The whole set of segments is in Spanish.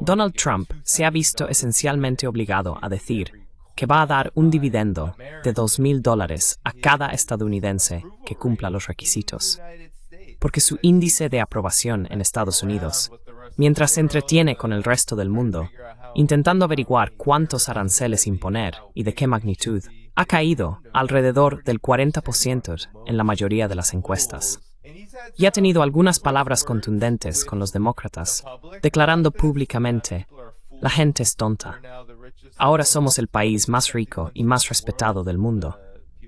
Donald Trump se ha visto esencialmente obligado a decir que va a dar un dividendo de $2,000 a cada estadounidense que cumpla los requisitos, porque su índice de aprobación en Estados Unidos, mientras se entretiene con el resto del mundo, intentando averiguar cuántos aranceles imponer y de qué magnitud, ha caído alrededor del 40% en la mayoría de las encuestas. Y ha tenido algunas palabras contundentes con los demócratas, declarando públicamente: la gente es tonta. Ahora somos el país más rico y más respetado del mundo.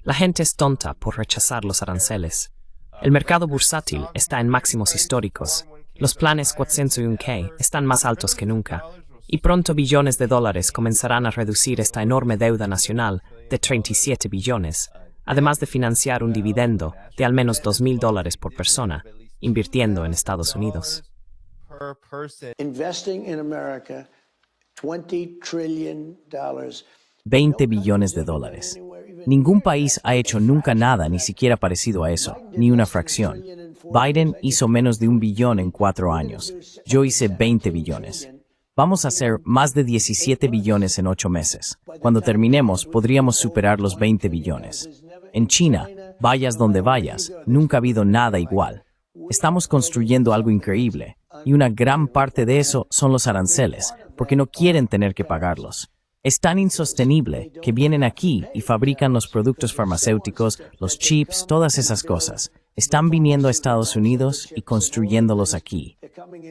La gente es tonta por rechazar los aranceles. El mercado bursátil está en máximos históricos. Los planes 401k están más altos que nunca. Y pronto billones de dólares comenzarán a reducir esta enorme deuda nacional de 37 billones, además de financiar un dividendo de al menos $2,000 por persona, invirtiendo en Estados Unidos. Investing in America, $20 trillion. 20 billones de dólares. Ningún país ha hecho nunca nada ni siquiera parecido a eso, ni una fracción. Biden hizo menos de 1 billón en 4 años. Yo hice 20 billones. Vamos a hacer más de 17 billones en 8 meses. Cuando terminemos, podríamos superar los 20 billones. En China, vayas donde vayas, nunca ha habido nada igual. Estamos construyendo algo increíble, y una gran parte de eso son los aranceles, porque no quieren tener que pagarlos. Es tan insostenible que vienen aquí y fabrican los productos farmacéuticos, los chips, todas esas cosas. Están viniendo a Estados Unidos y construyéndolos aquí.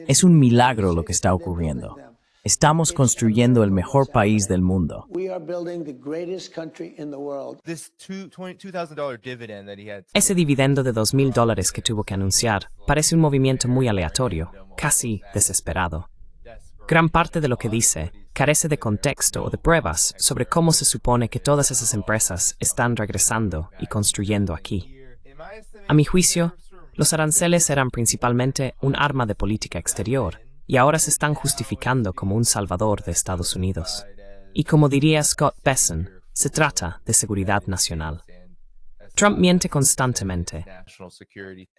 Es un milagro lo que está ocurriendo. Estamos construyendo el mejor país del mundo. Ese dividendo de $2,000 que tuvo que anunciar parece un movimiento muy aleatorio, casi desesperado. Gran parte de lo que dice carece de contexto o de pruebas sobre cómo se supone que todas esas empresas están regresando y construyendo aquí. A mi juicio, los aranceles eran principalmente un arma de política exterior y ahora se están justificando como un salvador de Estados Unidos. Y como diría Scott Bessent, se trata de seguridad nacional. Trump miente constantemente.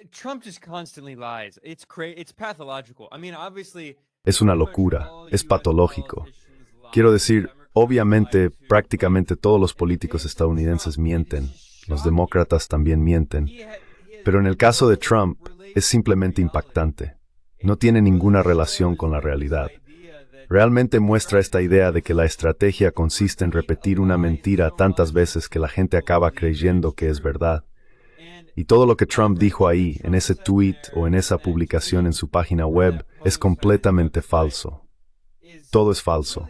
Trump just constantly lies. It's pathological. I mean, obviously. Es una locura, es patológico. Quiero decir, obviamente, prácticamente todos los políticos estadounidenses mienten. Los demócratas también mienten. Pero en el caso de Trump, es simplemente impactante. No tiene ninguna relación con la realidad. Realmente muestra esta idea de que la estrategia consiste en repetir una mentira tantas veces que la gente acaba creyendo que es verdad. Y todo lo que Trump dijo ahí, en ese tweet o en esa publicación en su página web, es completamente falso. Todo es falso.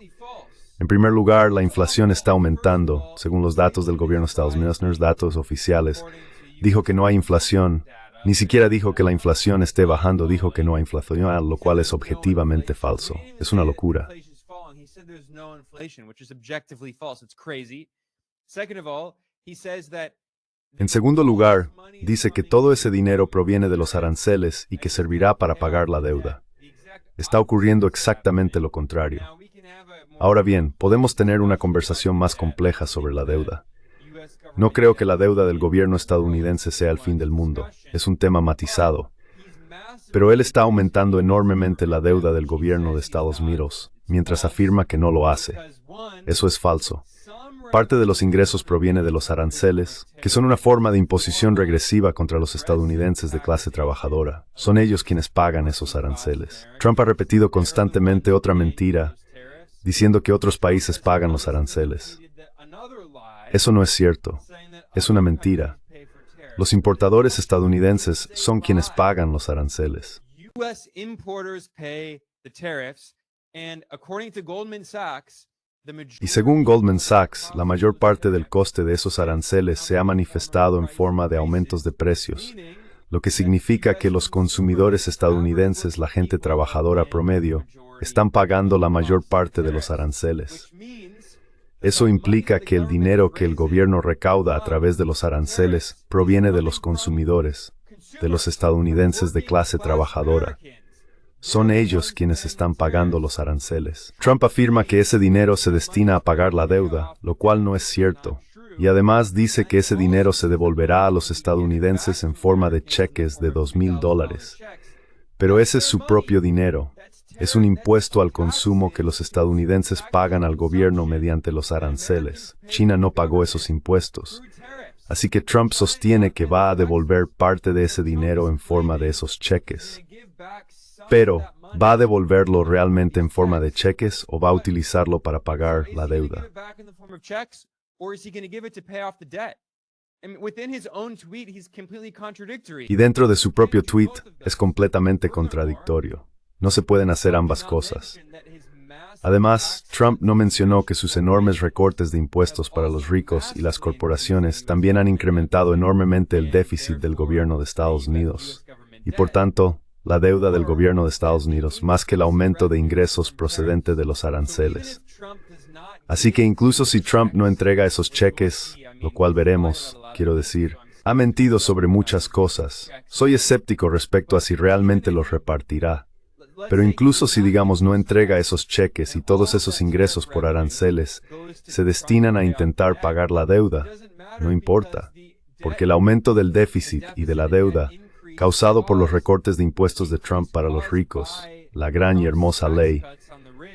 En primer lugar, la inflación está aumentando, según los datos del gobierno de Estados Unidos, los datos oficiales. Dijo que no hay inflación. Ni siquiera dijo que la inflación esté bajando, dijo que no hay inflación, lo cual es objetivamente falso. Es una locura. En segundo lugar, dice que todo ese dinero proviene de los aranceles y que servirá para pagar la deuda. Está ocurriendo exactamente lo contrario. Ahora bien, podemos tener una conversación más compleja sobre la deuda. No creo que la deuda del gobierno estadounidense sea el fin del mundo. Es un tema matizado. Pero él está aumentando enormemente la deuda del gobierno de Estados Unidos, mientras afirma que no lo hace. Eso es falso. Parte de los ingresos proviene de los aranceles, que son una forma de imposición regresiva contra los estadounidenses de clase trabajadora. Son ellos quienes pagan esos aranceles. Trump ha repetido constantemente otra mentira, diciendo que otros países pagan los aranceles. Eso no es cierto. Es una mentira. Los importadores estadounidenses son quienes pagan los aranceles. Y según Goldman Sachs, la mayor parte del coste de esos aranceles se ha manifestado en forma de aumentos de precios, lo que significa que los consumidores estadounidenses, la gente trabajadora promedio, están pagando la mayor parte de los aranceles. Eso implica que el dinero que el gobierno recauda a través de los aranceles proviene de los consumidores, de los estadounidenses de clase trabajadora. Son ellos quienes están pagando los aranceles. Trump afirma que ese dinero se destina a pagar la deuda, lo cual no es cierto. Y además dice que ese dinero se devolverá a los estadounidenses en forma de cheques de $2,000. Pero ese es su propio dinero. Es un impuesto al consumo que los estadounidenses pagan al gobierno mediante los aranceles. China no pagó esos impuestos. Así que Trump sostiene que va a devolver parte de ese dinero en forma de esos cheques. Pero, ¿va a devolverlo realmente en forma de cheques o va a utilizarlo para pagar la deuda? Y dentro de su propio tweet es completamente contradictorio. No se pueden hacer ambas cosas. Además, Trump no mencionó que sus enormes recortes de impuestos para los ricos y las corporaciones también han incrementado enormemente el déficit del gobierno de Estados Unidos. Y por tanto, la deuda del gobierno de Estados Unidos, más que el aumento de ingresos procedente de los aranceles. Así que incluso si Trump no entrega esos cheques, lo cual veremos, quiero decir, ha mentido sobre muchas cosas. Soy escéptico respecto a si realmente los repartirá. Pero incluso si digamos no entrega esos cheques y todos esos ingresos por aranceles se destinan a intentar pagar la deuda, no importa, porque el aumento del déficit y de la deuda causado por los recortes de impuestos de Trump para los ricos, la gran y hermosa ley,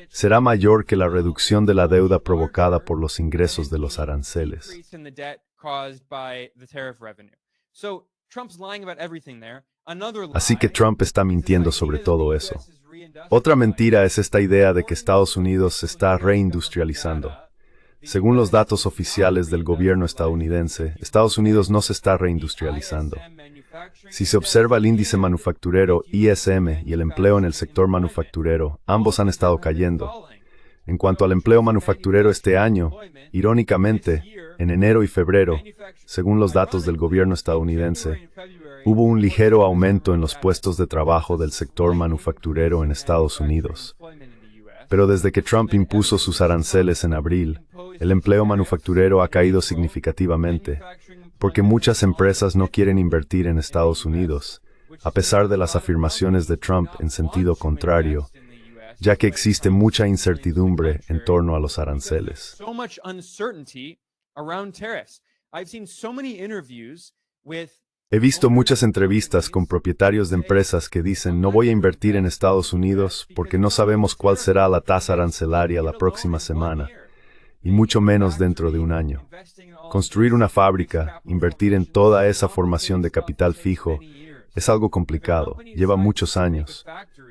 será mayor que la reducción de la deuda provocada por los ingresos de los aranceles. Así que Trump está mintiendo sobre todo eso. Otra mentira es esta idea de que Estados Unidos se está reindustrializando. Según los datos oficiales del gobierno estadounidense, Estados Unidos no se está reindustrializando. Si se observa el índice manufacturero ISM y el empleo en el sector manufacturero, ambos han estado cayendo. En cuanto al empleo manufacturero este año, irónicamente, en enero y febrero, según los datos del gobierno estadounidense, hubo un ligero aumento en los puestos de trabajo del sector manufacturero en Estados Unidos. Pero desde que Trump impuso sus aranceles en abril, el empleo manufacturero ha caído significativamente, porque muchas empresas no quieren invertir en Estados Unidos, a pesar de las afirmaciones de Trump en sentido contrario, ya que existe mucha incertidumbre en torno a los aranceles. He visto muchas entrevistas con propietarios de empresas que dicen no voy a invertir en Estados Unidos porque no sabemos cuál será la tasa arancelaria la próxima semana, y mucho menos dentro de un año. Construir una fábrica, invertir en toda esa formación de capital fijo, es algo complicado, lleva muchos años.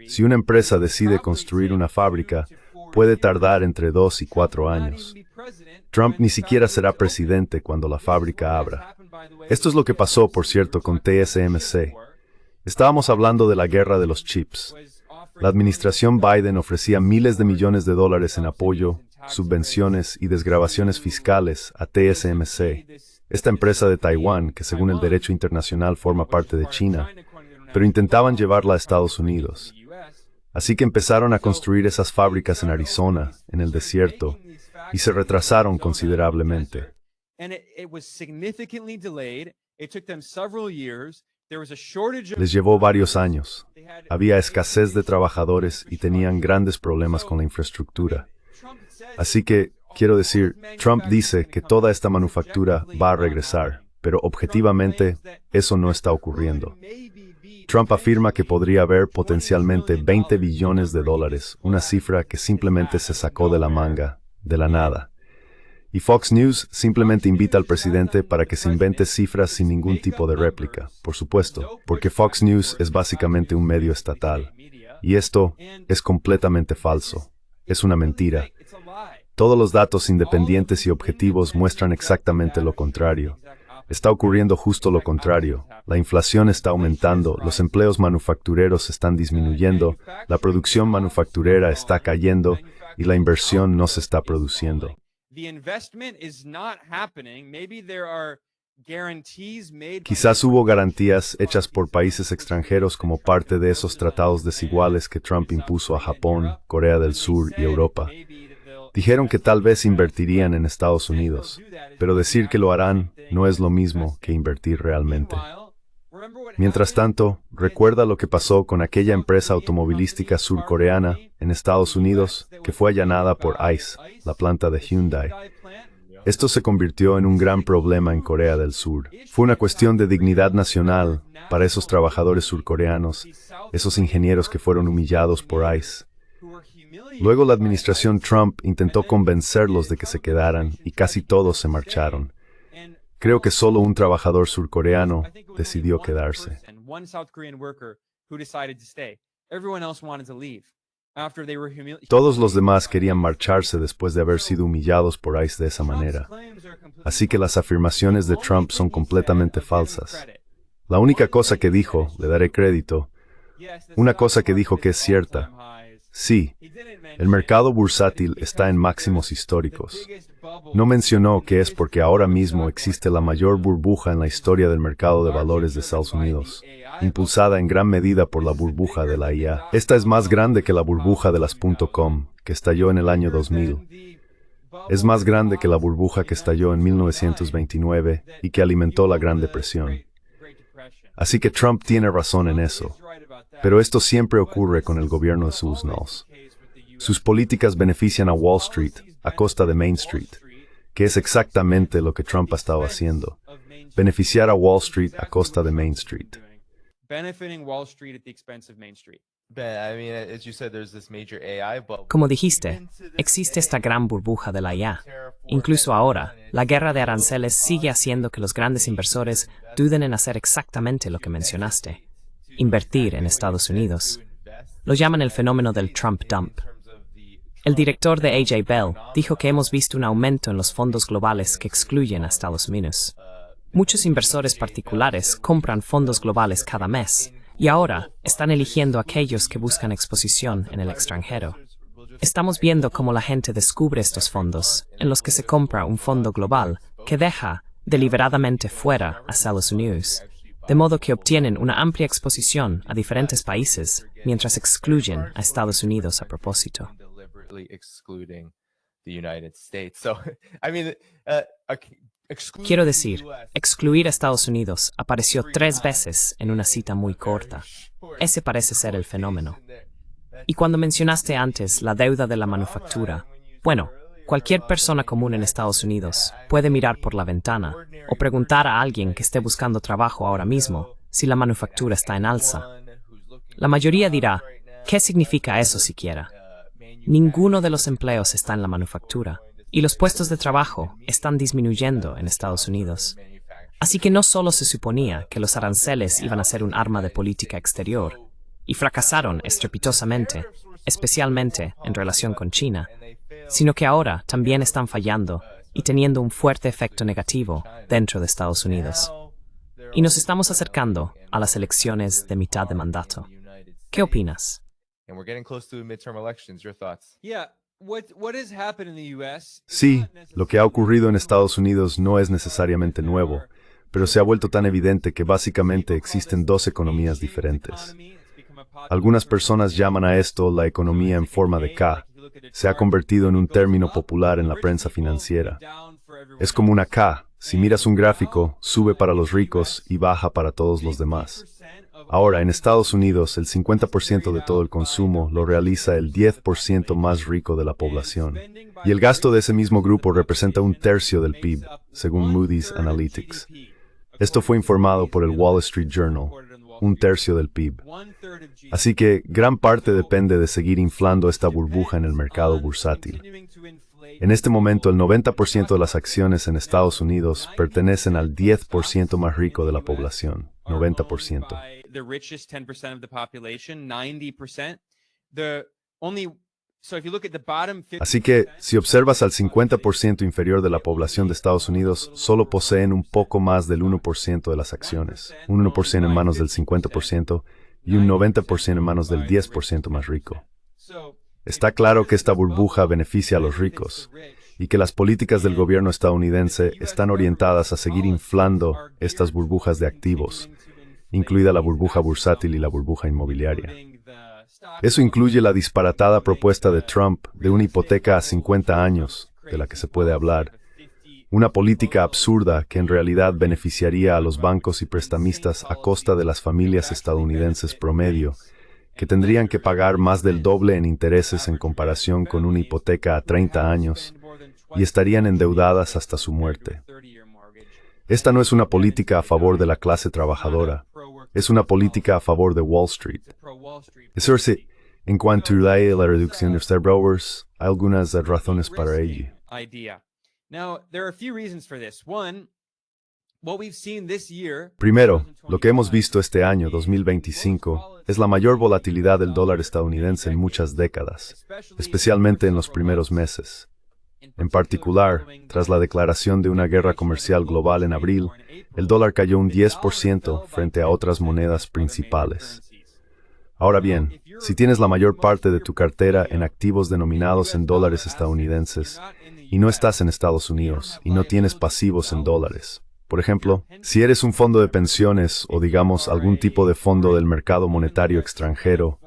Si una empresa decide construir una fábrica, puede tardar entre 2 y 4 años. Trump ni siquiera será presidente cuando la fábrica abra. Esto es lo que pasó, por cierto, con TSMC. Estábamos hablando de la guerra de los chips. La administración Biden ofrecía miles de millones de dólares en apoyo, subvenciones y desgravaciones fiscales a TSMC, esta empresa de Taiwán que según el derecho internacional forma parte de China, pero intentaban llevarla a Estados Unidos. Así que empezaron a construir esas fábricas en Arizona, en el desierto, y se retrasaron considerablemente. Les llevó varios años. Había escasez de trabajadores y tenían grandes problemas con la infraestructura. Así que, quiero decir, Trump dice que toda esta manufactura va a regresar, pero objetivamente eso no está ocurriendo. Trump afirma que podría haber potencialmente 20 billones de dólares, una cifra que simplemente se sacó de la manga, de la nada. Y Fox News simplemente invita al presidente para que se invente cifras sin ningún tipo de réplica, por supuesto, porque Fox News es básicamente un medio estatal. Y esto es completamente falso. Es una mentira. Todos los datos independientes y objetivos muestran exactamente lo contrario. Está ocurriendo justo lo contrario. La inflación está aumentando, los empleos manufactureros están disminuyendo, la producción manufacturera está cayendo y la inversión no se está produciendo. Quizás hubo garantías hechas por países extranjeros como parte de esos tratados desiguales que Trump impuso a Japón, Corea del Sur y Europa. Dijeron que tal vez invertirían en Estados Unidos, pero decir que lo harán no es lo mismo que invertir realmente. Mientras tanto, recuerda lo que pasó con aquella empresa automovilística surcoreana en Estados Unidos que fue allanada por ICE, la planta de Hyundai. Esto se convirtió en un gran problema en Corea del Sur. Fue una cuestión de dignidad nacional para esos trabajadores surcoreanos, esos ingenieros que fueron humillados por ICE. Luego la administración Trump intentó convencerlos de que se quedaran y casi todos se marcharon. Creo que solo un trabajador surcoreano decidió quedarse. Todos los demás querían marcharse después de haber sido humillados por ICE de esa manera. Así que las afirmaciones de Trump son completamente falsas. La única cosa que dijo, le daré crédito, una cosa que dijo que es cierta. Sí, el mercado bursátil está en máximos históricos. No mencionó que es porque ahora mismo existe la mayor burbuja en la historia del mercado de valores de Estados Unidos, impulsada en gran medida por la burbuja de la IA. Esta es más grande que la burbuja de las .com, que estalló en el año 2000. Es más grande que la burbuja que estalló en 1929 y que alimentó la Gran Depresión. Así que Trump tiene razón en eso. Pero esto siempre ocurre con el gobierno de Suznos. Sus políticas benefician a Wall Street a costa de Main Street, que es exactamente lo que Trump ha estado haciendo. Beneficiar a Wall Street a costa de Main Street. Como dijiste, existe esta gran burbuja de la IA. Incluso ahora, la guerra de aranceles sigue haciendo que los grandes inversores duden en hacer exactamente lo que mencionaste: invertir en Estados Unidos. Lo llaman el fenómeno del Trump Dump. El director de AJ Bell dijo que hemos visto un aumento en los fondos globales que excluyen a Estados Unidos. Muchos inversores particulares compran fondos globales cada mes y ahora están eligiendo aquellos que buscan exposición en el extranjero. Estamos viendo cómo la gente descubre estos fondos, en los que se compra un fondo global que deja deliberadamente fuera a Estados Unidos, de modo que obtienen una amplia exposición a diferentes países mientras excluyen a Estados Unidos a propósito. Quiero decir, excluir a Estados Unidos apareció 3 veces en una cita muy corta. Ese parece ser el fenómeno. Y cuando mencionaste antes la deuda de la manufactura, bueno, cualquier persona común en Estados Unidos puede mirar por la ventana o preguntar a alguien que esté buscando trabajo ahora mismo si la manufactura está en alza. La mayoría dirá, ¿qué significa eso siquiera? Ninguno de los empleos está en la manufactura y los puestos de trabajo están disminuyendo en Estados Unidos. Así que no solo se suponía que los aranceles iban a ser un arma de política exterior, y fracasaron estrepitosamente, especialmente en relación con China, sino que ahora también están fallando y teniendo un fuerte efecto negativo dentro de Estados Unidos. Y nos estamos acercando a las elecciones de mitad de mandato. ¿Qué opinas? Sí, lo que ha ocurrido en Estados Unidos no es necesariamente nuevo, pero se ha vuelto tan evidente que básicamente existen 2 economías diferentes. Algunas personas llaman a esto la economía en forma de K. Se ha convertido en un término popular en la prensa financiera. Es como una K. Si miras un gráfico, sube para los ricos y baja para todos los demás. Ahora, en Estados Unidos, el 50% de todo el consumo lo realiza el 10% más rico de la población. Y el gasto de ese mismo grupo representa 1/3 del PIB, según Moody's Analytics. Esto fue informado por el Wall Street Journal, 1/3 del PIB. Así que gran parte depende de seguir inflando esta burbuja en el mercado bursátil. En este momento, el 90% de las acciones en Estados Unidos pertenecen al 10% más rico de la población. 90%. Así que, si observas al 50% inferior de la población de Estados Unidos, solo poseen un poco más del 1% de las acciones, un 1% en manos del 50% y un 90% en manos del 10% más rico. Está claro que esta burbuja beneficia a los ricos y que las políticas del gobierno estadounidense están orientadas a seguir inflando estas burbujas de activos, incluida la burbuja bursátil y la burbuja inmobiliaria. Eso incluye la disparatada propuesta de Trump de una hipoteca a 50 años, de la que se puede hablar, una política absurda que en realidad beneficiaría a los bancos y prestamistas a costa de las familias estadounidenses promedio, que tendrían que pagar más del doble en intereses en comparación con una hipoteca a 30 años, y estarían endeudadas hasta su muerte. Esta no es una política a favor de la clase trabajadora, es una política a favor de Wall Street. En cuanto a la reducción de borrowers, hay algunas razones para ello. Primero, lo que hemos visto este año 2025 es la mayor volatilidad del dólar estadounidense en muchas décadas, especialmente en los primeros meses. En particular, tras la declaración de una guerra comercial global en abril, el dólar cayó un 10% frente a otras monedas principales. Ahora bien, si tienes la mayor parte de tu cartera en activos denominados en dólares estadounidenses y no estás en Estados Unidos y no tienes pasivos en dólares, por ejemplo, si eres un fondo de pensiones o digamos algún tipo de fondo del mercado monetario extranjero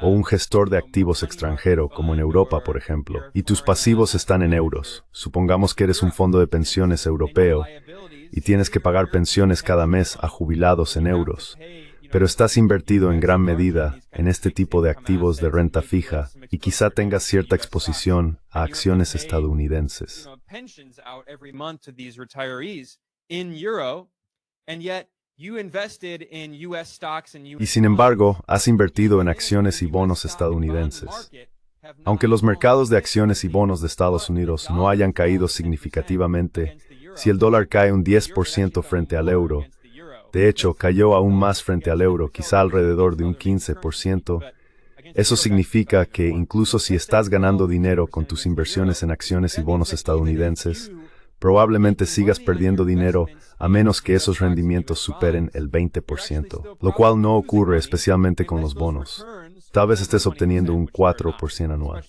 o un gestor de activos extranjero como en Europa, por ejemplo, y tus pasivos están en euros, supongamos que eres un fondo de pensiones europeo y tienes que pagar pensiones cada mes a jubilados en euros, pero estás invertido en gran medida en este tipo de activos de renta fija y quizá tengas cierta exposición a acciones estadounidenses. Y sin embargo, has invertido en acciones y bonos estadounidenses. Aunque los mercados de acciones y bonos de Estados Unidos no hayan caído significativamente, si el dólar cae un 10% frente al euro, de hecho, cayó aún más frente al euro, quizá alrededor de un 15%. Eso significa que incluso si estás ganando dinero con tus inversiones en acciones y bonos estadounidenses, probablemente sigas perdiendo dinero a menos que esos rendimientos superen el 20%, lo cual no ocurre especialmente con los bonos. Tal vez estés obteniendo un 4% anual.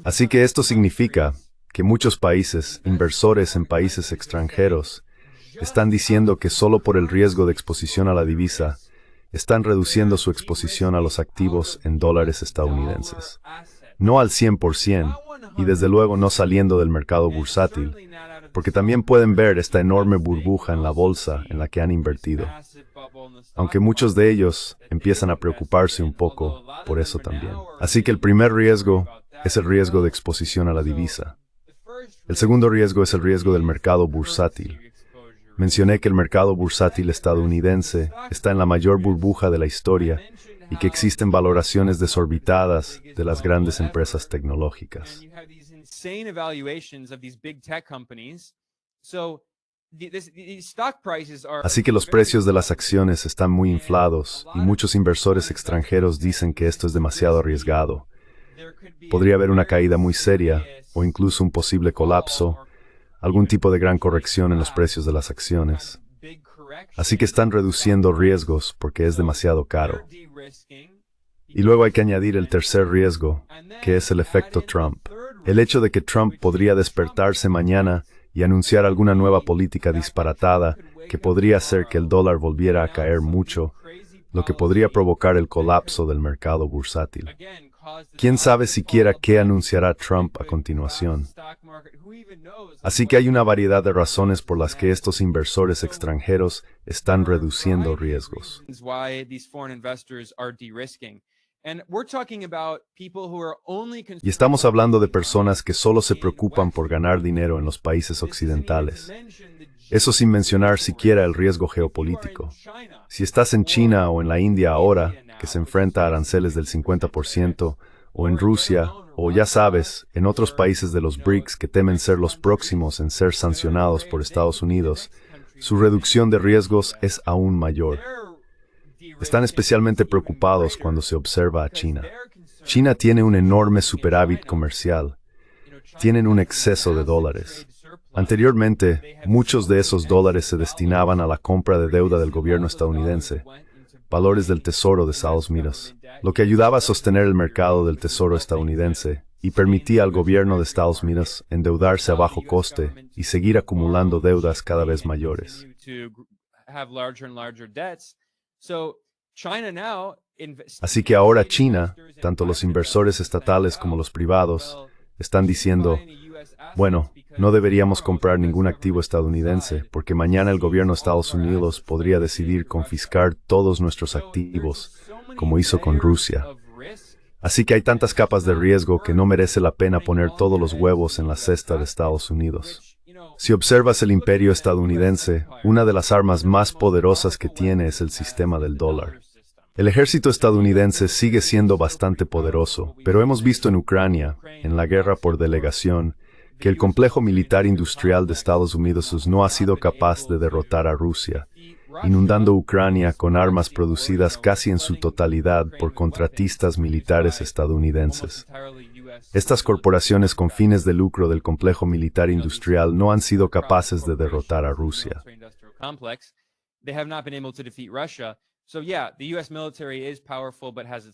Así que esto significa que muchos países, inversores en países extranjeros, están diciendo que solo por el riesgo de exposición a la divisa, están reduciendo su exposición a los activos en dólares estadounidenses. No al 100%, y desde luego no saliendo del mercado bursátil, porque también pueden ver esta enorme burbuja en la bolsa en la que han invertido. Aunque muchos de ellos empiezan a preocuparse un poco por eso también. Así que el primer riesgo es el riesgo de exposición a la divisa. El segundo riesgo es el riesgo del mercado bursátil. Mencioné que el mercado bursátil estadounidense está en la mayor burbuja de la historia y que existen valoraciones desorbitadas de las grandes empresas tecnológicas. Así que los precios de las acciones están muy inflados y muchos inversores extranjeros dicen que esto es demasiado arriesgado. Podría haber una caída muy seria o incluso un posible colapso, algún tipo de gran corrección en los precios de las acciones. Así que están reduciendo riesgos porque es demasiado caro. Y luego hay que añadir el tercer riesgo, que es el efecto Trump. El hecho de que Trump podría despertarse mañana y anunciar alguna nueva política disparatada que podría hacer que el dólar volviera a caer mucho, lo que podría provocar el colapso del mercado bursátil. ¿Quién sabe siquiera qué anunciará Trump a continuación? Así que hay una variedad de razones por las que estos inversores extranjeros están reduciendo riesgos. Y estamos hablando de personas que solo se preocupan por ganar dinero en los países occidentales. Eso sin mencionar siquiera el riesgo geopolítico. Si estás en China o en la India ahora, que se enfrenta a aranceles del 50%, o en Rusia, o ya sabes, en otros países de los BRICS que temen ser los próximos en ser sancionados por Estados Unidos, su reducción de riesgos es aún mayor. Están especialmente preocupados cuando se observa a China. China tiene un enorme superávit comercial. Tienen un exceso de dólares. Anteriormente, muchos de esos dólares se destinaban a la compra de deuda del gobierno estadounidense, valores del Tesoro de Estados Unidos, lo que ayudaba a sostener el mercado del Tesoro estadounidense y permitía al gobierno de Estados Unidos endeudarse a bajo coste y seguir acumulando deudas cada vez mayores. Así que ahora China, tanto los inversores estatales como los privados, están diciendo, bueno, no deberíamos comprar ningún activo estadounidense porque mañana el gobierno de Estados Unidos podría decidir confiscar todos nuestros activos, como hizo con Rusia. Así que hay tantas capas de riesgo que no merece la pena poner todos los huevos en la cesta de Estados Unidos. Si observas el imperio estadounidense, una de las armas más poderosas que tiene es el sistema del dólar. El ejército estadounidense sigue siendo bastante poderoso, pero hemos visto en Ucrania, en la guerra por delegación, que el complejo militar industrial de Estados Unidos no ha sido capaz de derrotar a Rusia, inundando Ucrania con armas producidas casi en su totalidad por contratistas militares estadounidenses. Estas corporaciones con fines de lucro del complejo militar industrial no han sido capaces de derrotar a Rusia.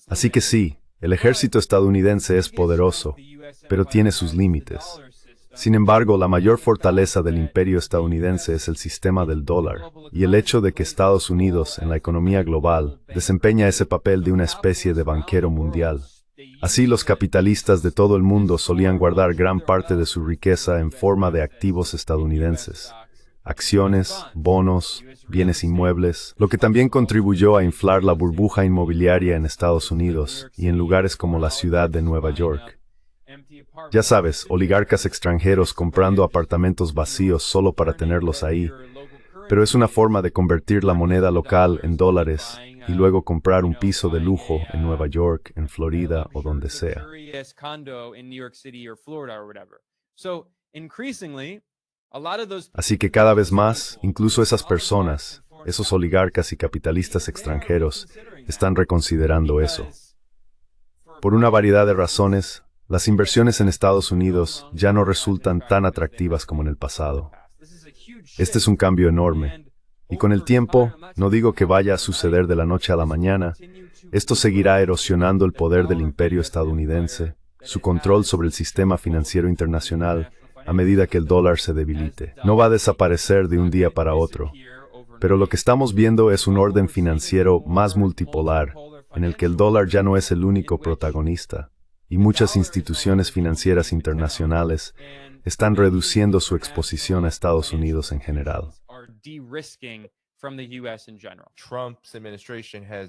Así que sí, el ejército estadounidense es poderoso, pero tiene sus límites. Sin embargo, la mayor fortaleza del imperio estadounidense es el sistema del dólar, y el hecho de que Estados Unidos, en la economía global, desempeña ese papel de una especie de banquero mundial. Así, los capitalistas de todo el mundo solían guardar gran parte de su riqueza en forma de activos estadounidenses. Acciones, bonos, bienes inmuebles, lo que también contribuyó a inflar la burbuja inmobiliaria en Estados Unidos y en lugares como la ciudad de Nueva York. Ya sabes, oligarcas extranjeros comprando apartamentos vacíos solo para tenerlos ahí, pero es una forma de convertir la moneda local en dólares y luego comprar un piso de lujo en Nueva York, en Florida o donde sea. Así que cada vez más, incluso esas personas, esos oligarcas y capitalistas extranjeros, están reconsiderando eso. Por una variedad de razones, las inversiones en Estados Unidos ya no resultan tan atractivas como en el pasado. Este es un cambio enorme. Y con el tiempo, no digo que vaya a suceder de la noche a la mañana, esto seguirá erosionando el poder del imperio estadounidense, su control sobre el sistema financiero internacional, a medida que el dólar se debilite. No va a desaparecer de un día para otro. Pero lo que estamos viendo es un orden financiero más multipolar, en el que el dólar ya no es el único protagonista, y muchas instituciones financieras internacionales están reduciendo su exposición a Estados Unidos en general.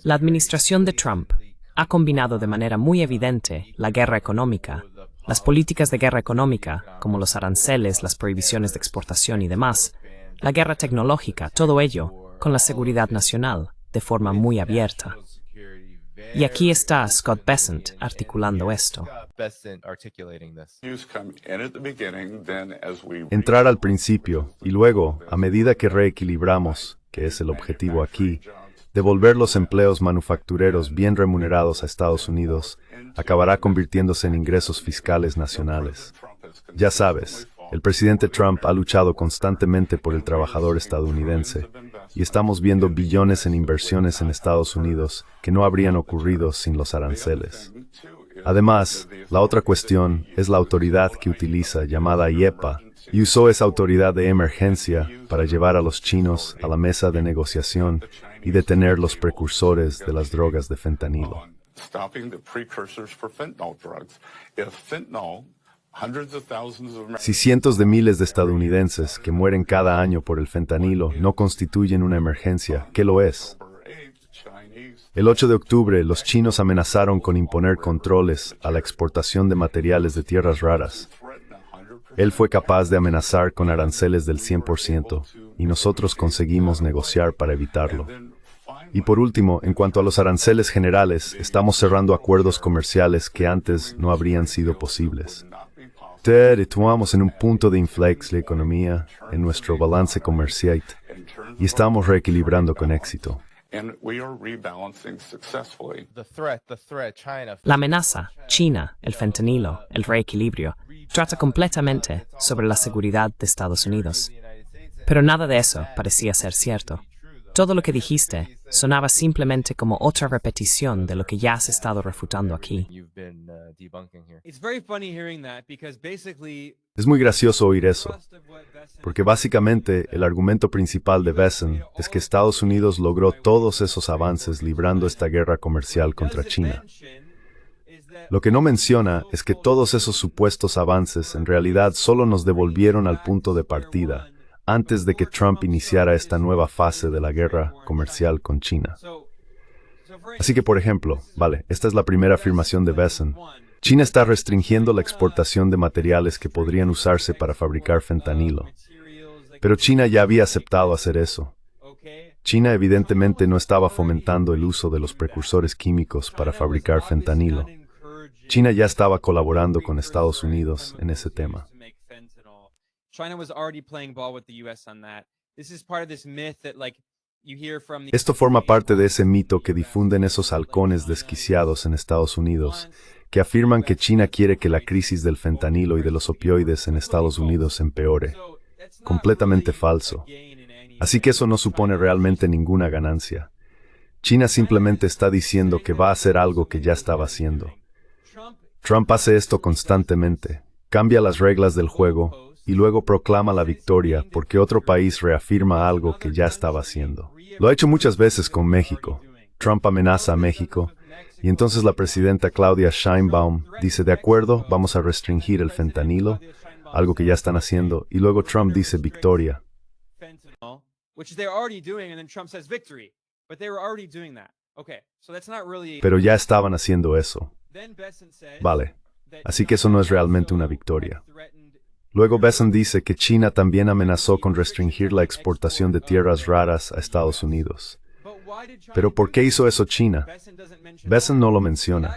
La administración de Trump ha combinado de manera muy evidente la guerra económica, las políticas de guerra económica, como los aranceles, las prohibiciones de exportación y demás, la guerra tecnológica, todo ello, con la seguridad nacional, de forma muy abierta. Y aquí está Scott Bessent articulando esto. Entrar al principio y luego, a medida que reequilibramos, que es el objetivo aquí, devolver los empleos manufactureros bien remunerados a Estados Unidos, acabará convirtiéndose en ingresos fiscales nacionales. Ya sabes, el presidente Trump ha luchado constantemente por el trabajador estadounidense, y estamos viendo billones en inversiones en Estados Unidos que no habrían ocurrido sin los aranceles. Además, la otra cuestión es la autoridad que utiliza, llamada IEPA, y usó esa autoridad de emergencia para llevar a los chinos a la mesa de negociación y detener los precursores de las drogas de fentanilo. Si cientos de miles de estadounidenses que mueren cada año por el fentanilo no constituyen una emergencia, ¿qué lo es? El 8 de octubre, los chinos amenazaron con imponer controles a la exportación de materiales de tierras raras. Él fue capaz de amenazar con aranceles del 100%, y nosotros conseguimos negociar para evitarlo. Y por último, en cuanto a los aranceles generales, estamos cerrando acuerdos comerciales que antes no habrían sido posibles. Situamos en un punto de inflexión la economía, en nuestro balance comercial, y estamos reequilibrando con éxito. La amenaza, China, el fentanilo, el reequilibrio, trata completamente sobre la seguridad de Estados Unidos. Pero nada de eso parecía ser cierto. Todo lo que dijiste sonaba simplemente como otra repetición de lo que ya has estado refutando aquí. Es muy gracioso oír eso, porque básicamente el argumento principal de Bessent es que Estados Unidos logró todos esos avances librando esta guerra comercial contra China. Lo que no menciona es que todos esos supuestos avances en realidad solo nos devolvieron al punto de partida, antes de que Trump iniciara esta nueva fase de la guerra comercial con China. Así que, por ejemplo, esta es la primera afirmación de Bessent. China está restringiendo la exportación de materiales que podrían usarse para fabricar fentanilo. Pero China ya había aceptado hacer eso. China evidentemente no estaba fomentando el uso de los precursores químicos para fabricar fentanilo. China ya estaba colaborando con Estados Unidos en ese tema. Esto forma parte de ese mito que difunden esos halcones desquiciados en Estados Unidos, que afirman que China quiere que la crisis del fentanilo y de los opioides en Estados Unidos empeore. Completamente falso. Así que eso no supone realmente ninguna ganancia. China simplemente está diciendo que va a hacer algo que ya estaba haciendo. Trump hace esto constantemente, cambia las reglas del juego y luego proclama la victoria porque otro país reafirma algo que ya estaba haciendo. Lo ha hecho muchas veces con México. Trump amenaza a México y entonces la presidenta Claudia Sheinbaum dice, de acuerdo, vamos a restringir el fentanilo, algo que ya están haciendo, y luego Trump dice victoria. Pero ya estaban haciendo eso. Así que eso no es realmente una victoria. Luego Bessent dice que China también amenazó con restringir la exportación de tierras raras a Estados Unidos. Pero ¿por qué hizo eso China? Bessent no lo menciona.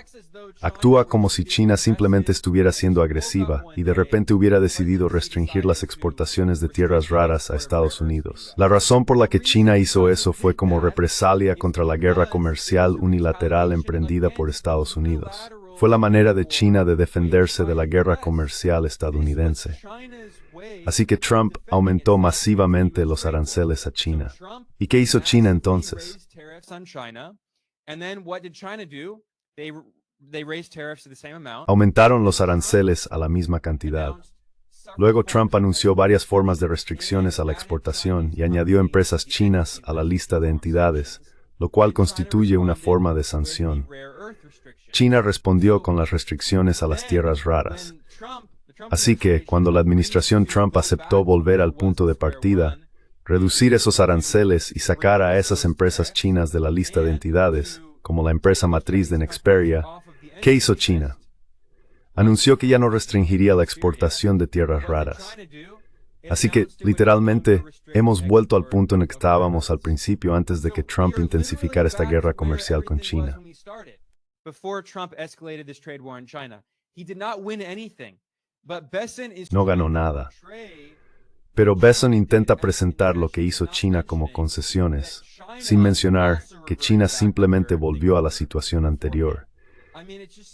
Actúa como si China simplemente estuviera siendo agresiva y de repente hubiera decidido restringir las exportaciones de tierras raras a Estados Unidos. La razón por la que China hizo eso fue como represalia contra la guerra comercial unilateral emprendida por Estados Unidos. Fue la manera de China de defenderse de la guerra comercial estadounidense. Así que Trump aumentó masivamente los aranceles a China. ¿Y qué hizo China entonces? Aumentaron los aranceles a la misma cantidad. Luego Trump anunció varias formas de restricciones a la exportación y añadió empresas chinas a la lista de entidades, lo cual constituye una forma de sanción. China respondió con las restricciones a las tierras raras. Así que, cuando la administración Trump aceptó volver al punto de partida, reducir esos aranceles y sacar a esas empresas chinas de la lista de entidades, como la empresa matriz de Nexperia, ¿qué hizo China? Anunció que ya no restringiría la exportación de tierras raras. Así que, literalmente, hemos vuelto al punto en el que estábamos al principio antes de que Trump intensificara esta guerra comercial con China. No ganó nada. Pero Bessent intenta presentar lo que hizo China como concesiones, sin mencionar que China simplemente volvió a la situación anterior.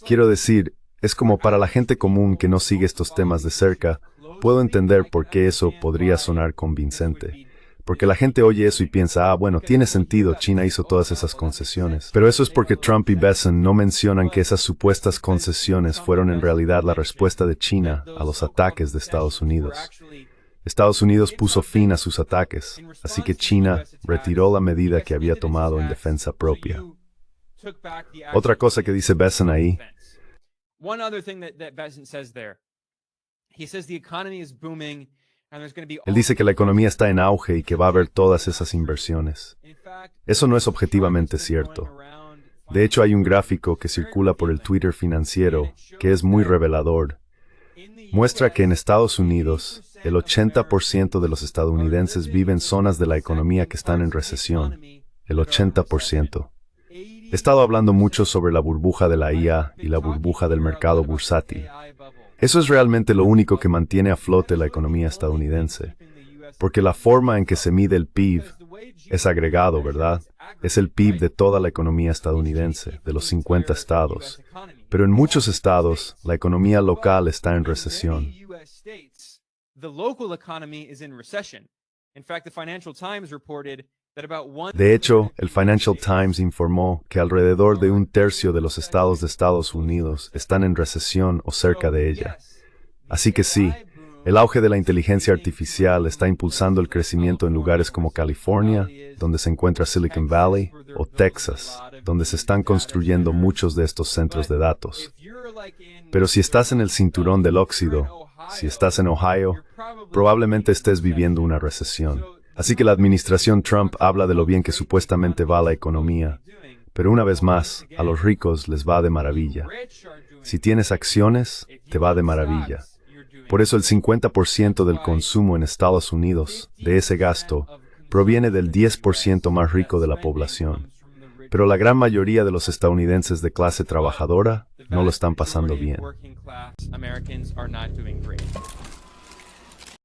Quiero decir, es como para la gente común que no sigue estos temas de cerca, puedo entender por qué eso podría sonar convincente. Porque la gente oye eso y piensa, bueno, tiene sentido, China hizo todas esas concesiones. Pero eso es porque Trump y Bessent no mencionan que esas supuestas concesiones fueron en realidad la respuesta de China a los ataques de Estados Unidos. Estados Unidos puso fin a sus ataques, así que China retiró la medida que había tomado en defensa propia. Otra cosa que dice Bessent ahí. Él dice que la economía está en auge y que va a haber todas esas inversiones. Eso no es objetivamente cierto. De hecho, hay un gráfico que circula por el Twitter financiero que es muy revelador. Muestra que en Estados Unidos, el 80% de los estadounidenses viven en zonas de la economía que están en recesión. El 80%. He estado hablando mucho sobre la burbuja de la IA y la burbuja del mercado bursátil. Eso es realmente lo único que mantiene a flote la economía estadounidense, porque la forma en que se mide el PIB es agregado, ¿verdad? Es el PIB de toda la economía estadounidense, de los 50 estados. Pero en muchos estados, la economía local está en recesión. De hecho, el Financial Times informó que alrededor de un tercio de los estados de Estados Unidos están en recesión o cerca de ella. Así que sí, el auge de la inteligencia artificial está impulsando el crecimiento en lugares como California, donde se encuentra Silicon Valley, o Texas, donde se están construyendo muchos de estos centros de datos. Pero si estás en el cinturón del óxido, si estás en Ohio, probablemente estés viviendo una recesión. Así que la administración Trump habla de lo bien que supuestamente va la economía, Pero una vez más, a los ricos les va de maravilla. Si tienes acciones, te va de maravilla. Por eso el 50% del consumo en Estados Unidos, de ese gasto, proviene del 10% más rico de la población. Pero la gran mayoría de los estadounidenses de clase trabajadora no lo están pasando bien.